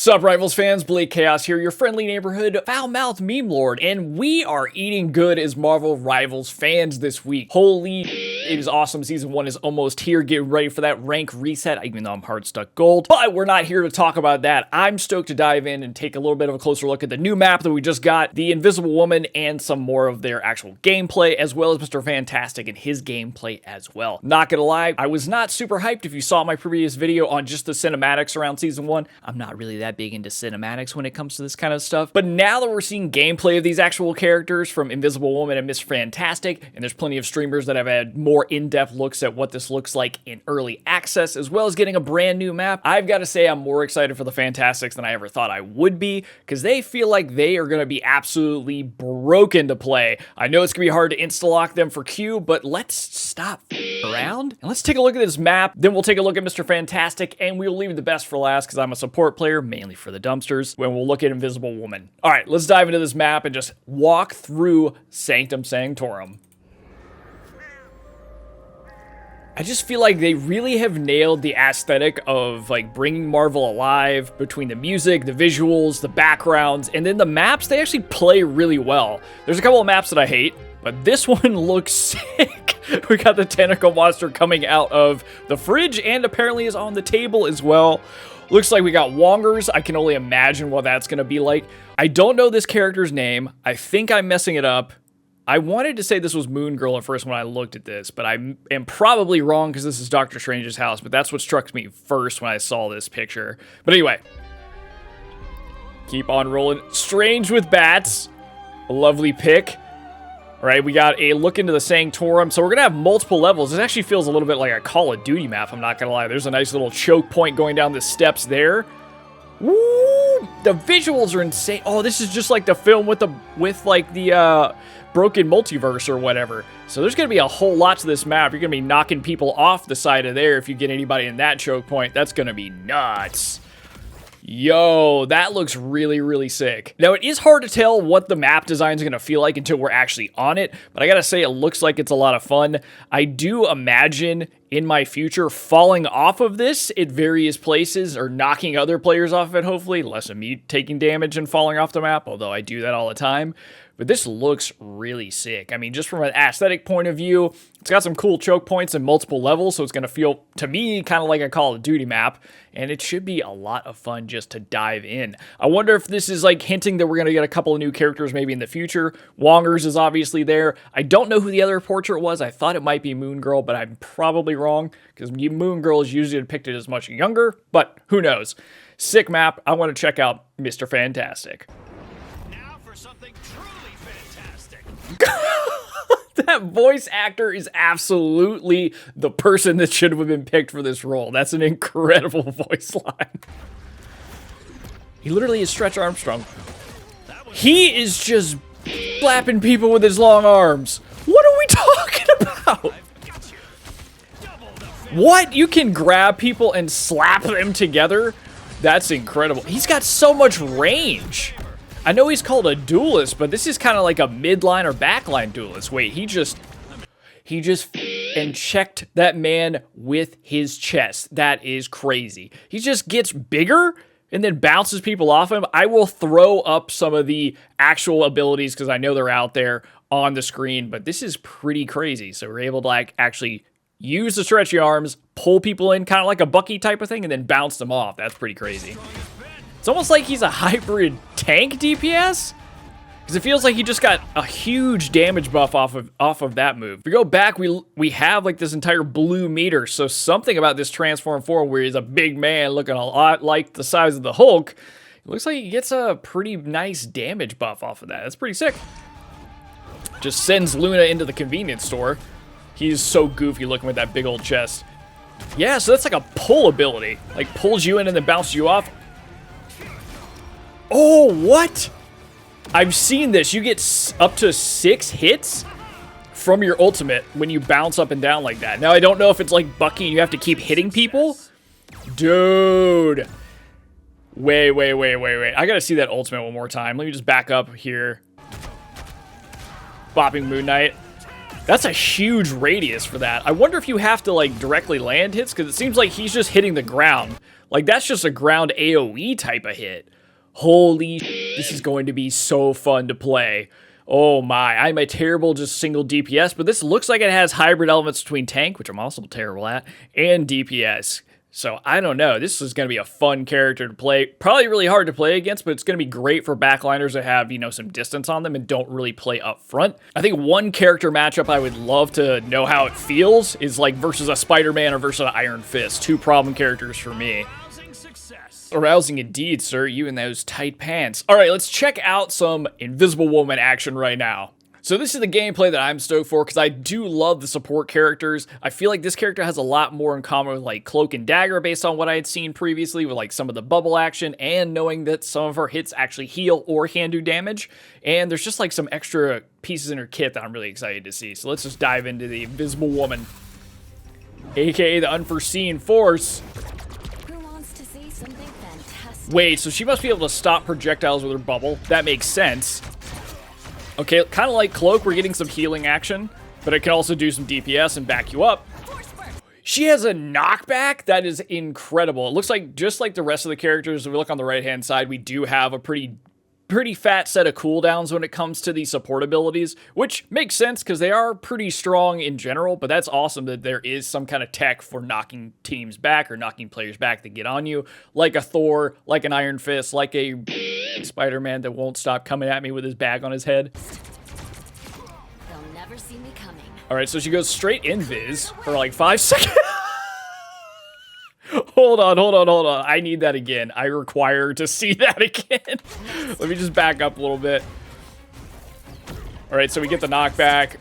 Sup, Rivals fans, Blake Chaos here, your friendly neighborhood foul-mouthed meme lord, and we are eating good as Marvel Rivals fans this week. Holy, it is awesome. Season 1 is almost here. Get ready for that rank reset, even though I'm hard stuck gold. But we're not here to talk about that. I'm stoked to dive in and take a little bit of a closer look at the new map that we just got, the Invisible Woman, and some more of their actual gameplay, as well as Mr. Fantastic and his gameplay as well. Not gonna lie, I was not super hyped. If you saw my previous video on just the cinematics around Season 1, I'm not really that big into cinematics when it comes to this kind of stuff. But now that we're seeing gameplay of these actual characters from Invisible Woman and Mr. Fantastic, and there's plenty of streamers that have had more in-depth looks at what this looks like in early access, as well as getting a brand new map, I've got to say I'm more excited for the Fantastics than I ever thought I would be, because they feel like they are going to be absolutely broken to play. I know it's going to be hard to insta-lock them for Q, but let's stop around and let's take a look at this map. Then we'll take a look at Mr. Fantastic, and we'll leave the best for last because I'm a support player, mainly for the dumpsters, when we'll look at Invisible Woman. All right, let's dive into this map and just walk through Sanctum Sanctorum. I just feel like they really have nailed the aesthetic of like bringing Marvel alive between the music, the visuals, the backgrounds, and then the maps. They actually play really well. There's a couple of maps that I hate, but this one looks sick. We got the tentacle monster coming out of the fridge and apparently is on the table as well. Looks like we got Wongers. I can only imagine what that's going to be like. I don't know this character's name. I think I'm messing it up. I wanted to say this was Moon Girl at first when I looked at this, but I am probably wrong because this is Doctor Strange's house, but that's what struck me first when I saw this picture. But anyway, keep on rolling. Strange with bats. A lovely pick. All right, we got a look into the Sanctorum. So we're going to have multiple levels. This actually feels a little bit like a Call of Duty map, I'm not going to lie. There's a nice little choke point going down the steps there. Woo! The visuals are insane. Oh, this is just like the film with the broken multiverse or whatever. So there's going to be a whole lot to this map. You're going to be knocking people off the side of there if you get anybody in that choke point. That's going to be nuts. Yo, that looks really, really sick. Now, it is hard to tell what the map design is going to feel like until we're actually on it, but I gotta say, it looks like it's a lot of fun. I do imagine in my future falling off of this at various places or knocking other players off of it, hopefully, less of me taking damage and falling off the map, although I do that all the time. But this looks really sick. I mean, just from an aesthetic point of view, it's got some cool choke points in multiple levels, so it's going to feel, to me, kind of like a Call of Duty map, and it should be a lot of fun just to dive in. I wonder if this is like hinting that we're going to get a couple of new characters maybe in the future. Wongers is obviously there. I don't know who the other portrait was. I thought it might be Moon Girl, but I'm probably wrong, because Moon Girl is usually depicted as much younger, but who knows. Sick map. I want to check out Mr. Fantastic. Now for something truly fantastic. That voice actor is absolutely the person that should have been picked for this role. That's an incredible voice line. He literally is Stretch Armstrong. He is just slapping people with his long arms. What are we talking about? What? You can grab people and slap them together? That's incredible. He's got so much range. I know he's called a duelist, but this is kind of like a midline or backline duelist. Wait, he just and checked that man with his chest. That is crazy. He just gets bigger and then bounces people off him. I will throw up some of the actual abilities because I know they're out there on the screen, but this is pretty crazy. So we're able to like actually use the stretchy arms, pull people in kind of like a Bucky type of thing, and then bounce them off. That's pretty crazy. It's almost like he's a hybrid tank DPS, because it feels like he just got a huge damage buff off of that move. If we go back, we have like this entire blue meter, so something about this transform form where he's a big man looking a lot like the size of the Hulk, it looks like he gets a pretty nice damage buff off of that. That's pretty sick. Just sends Luna into the convenience store. He's so goofy looking with that big old chest. Yeah, so that's like a pull ability. Like pulls you in and then bounces you off. Oh, what? I've seen this. You get up to 6 hits from your ultimate when you bounce up and down like that. Now, I don't know if it's like Bucky and you have to keep hitting people. Dude. Wait. I gotta see that ultimate one more time. Let me just back up here. Bopping Moon Knight. That's a huge radius for that. I wonder if you have to like directly land hits, because it seems like he's just hitting the ground. Like, that's just a ground AoE type of hit. Holy this is going to be so fun to play. Oh my, I'm a terrible just single DPS, but this looks like it has hybrid elements between tank, which I'm also terrible at, and DPS. So I don't know. This is going to be a fun character to play. Probably really hard to play against, but it's going to be great for backliners that have, you know, some distance on them and don't really play up front. I think one character matchup I would love to know how it feels is like versus a Spider-Man or versus an Iron Fist. Two problem characters for me. Rousing success. Arousing indeed, sir. You in those tight pants. All right, let's check out some Invisible Woman action right now. So this is the gameplay that I'm stoked for because I do love the support characters. I feel like this character has a lot more in common with like Cloak and Dagger based on what I had seen previously with like some of the bubble action and knowing that some of her hits actually heal or can do damage. And there's just like some extra pieces in her kit that I'm really excited to see. So let's just dive into the Invisible Woman, aka the Unforeseen Force. Who wants to see something fantastic? Wait, so she must be able to stop projectiles with her bubble. That makes sense. Okay, kind of like Cloak, we're getting some healing action, but it can also do some DPS and back you up. She has a knockback that is incredible. It looks like, just like the rest of the characters, if we look on the right-hand side, we do have a pretty fat set of cooldowns when it comes to the support abilities, which makes sense because they are pretty strong in general, but that's awesome that there is some kind of tech for knocking teams back or knocking players back that get on you, like a Thor, like an Iron Fist, like a Spider-Man that won't stop coming at me with his bag on his head. They'll never see me coming. All right, so she goes straight invis for like 5 seconds. Hold on. I need that again. I require to see that again. Let me just back up a little bit. All right, so we get the knockback.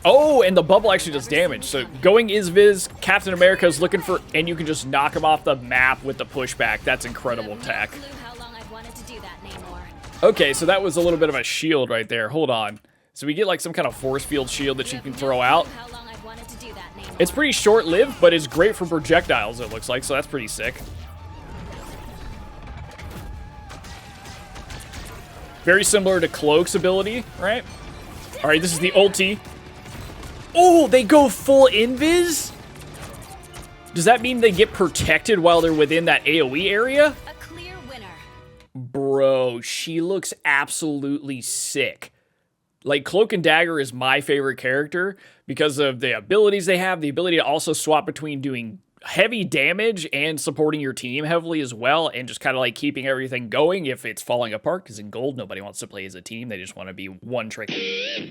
Oh, and the bubble actually does damage. So going is-viz, Captain America is looking for, and you can just knock him off the map with the pushback. That's incredible tech. Clue how long I've wanted to do that, Namor. Okay, so that was a little bit of a shield right there. Hold on. So we get like some kind of force field shield that she can throw out. How long I've wanted to do that, Namor. It's pretty short-lived, but it's great for projectiles, it looks like, so that's pretty sick. Very similar to Cloak's ability, right? All right, this is the ulti. Oh, they go full invis? Does that mean they get protected while they're within that AoE area? A clear winner. Bro, she looks absolutely sick. Like, Cloak and Dagger is my favorite character because of the abilities they have, the ability to also swap between doing heavy damage and supporting your team heavily as well, and just kind of like keeping everything going if it's falling apart, because in Gold, nobody wants to play as a team. They just want to be one trick.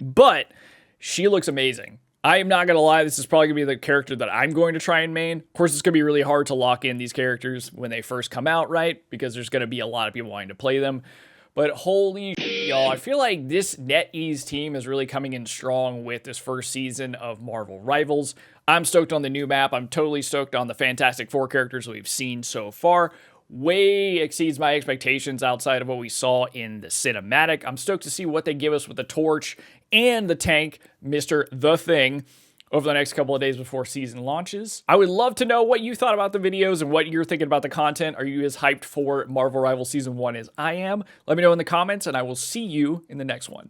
But she looks amazing. I am not going to lie, this is probably going to be the character that I'm going to try and main. Of course, it's going to be really hard to lock in these characters when they first come out, right? Because there's going to be a lot of people wanting to play them. But holy y'all, I feel like this NetEase team is really coming in strong with this first season of Marvel Rivals. I'm stoked on the new map. I'm totally stoked on the Fantastic Four characters we've seen so far. Way exceeds my expectations outside of what we saw in the cinematic. I'm stoked to see what they give us with the Torch and the tank, Mr. The Thing, over the next couple of days before season launches. I would love to know what you thought about the videos and what you're thinking about the content. Are you as hyped for Marvel Rivals Season 1 as I am? Let me know in the comments, and I will see you in the next one.